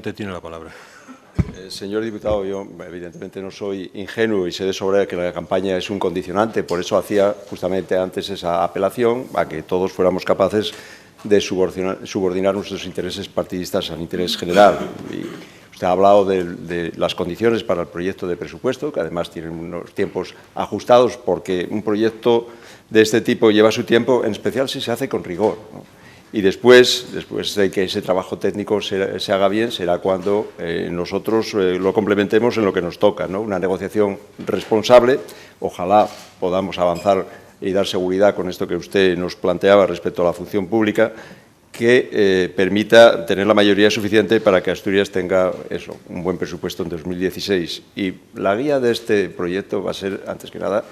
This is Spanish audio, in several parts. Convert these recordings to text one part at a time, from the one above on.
Usted tiene la palabra. Señor diputado, yo evidentemente no soy ingenuo y sé de sobra que la campaña es un condicionante. Por eso hacía justamente antes esa apelación a que todos fuéramos capaces de subordinar nuestros intereses partidistas al interés general. Y usted ha hablado de las condiciones para el proyecto de presupuesto, que además tienen unos tiempos ajustados, porque un proyecto de este tipo lleva su tiempo, en especial si se hace con rigor, ¿no? Y después de que ese trabajo técnico se haga bien, será cuando nosotros lo complementemos en lo que nos toca, ¿no? Una negociación responsable. Ojalá podamos avanzar y dar seguridad con esto que usted nos planteaba respecto a la función pública, que permita tener la mayoría suficiente para que Asturias tenga un buen presupuesto en 2016. Y la guía de este proyecto va a ser, antes que nada,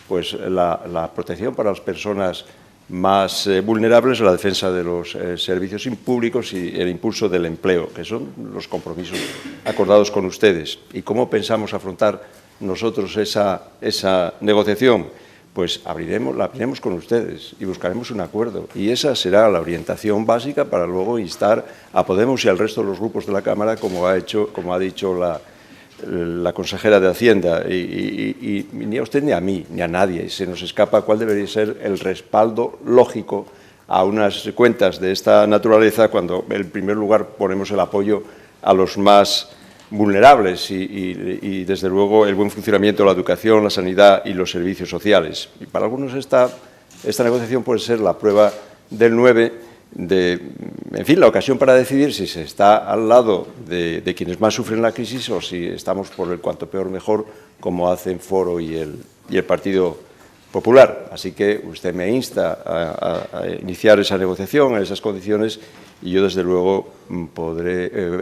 pues la protección para las personas más vulnerables, la defensa de los servicios públicos y el impulso del empleo, que son los compromisos acordados con ustedes. ¿Y cómo pensamos afrontar nosotros esa negociación? Pues la abriremos con ustedes y buscaremos un acuerdo. Y esa será la orientación básica para luego instar a Podemos y al resto de los grupos de la Cámara, como ha dicho la consejera de Hacienda, y ni a usted ni a mí, ni a nadie se nos escapa cuál debería ser el respaldo lógico a unas cuentas de esta naturaleza cuando, en primer lugar, ponemos el apoyo a los más vulnerables y desde luego, el buen funcionamiento de la educación, la sanidad y los servicios sociales. Y para algunos esta negociación puede ser la prueba del 9, en fin, la ocasión para decidir si se está al lado de quienes más sufren la crisis o si estamos por el cuanto peor mejor, como hacen Foro y el Partido Popular. Así que usted me insta a iniciar esa negociación en esas condiciones y yo, desde luego,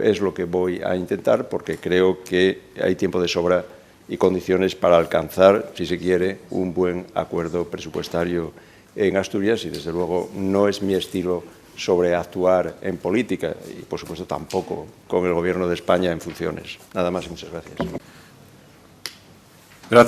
es lo que voy a intentar, porque creo que hay tiempo de sobra y condiciones para alcanzar, si se quiere, un buen acuerdo presupuestario en Asturias y, desde luego, no es mi estilo sobreactuar en política y, por supuesto, tampoco con el Gobierno de España en funciones. Nada más y muchas gracias.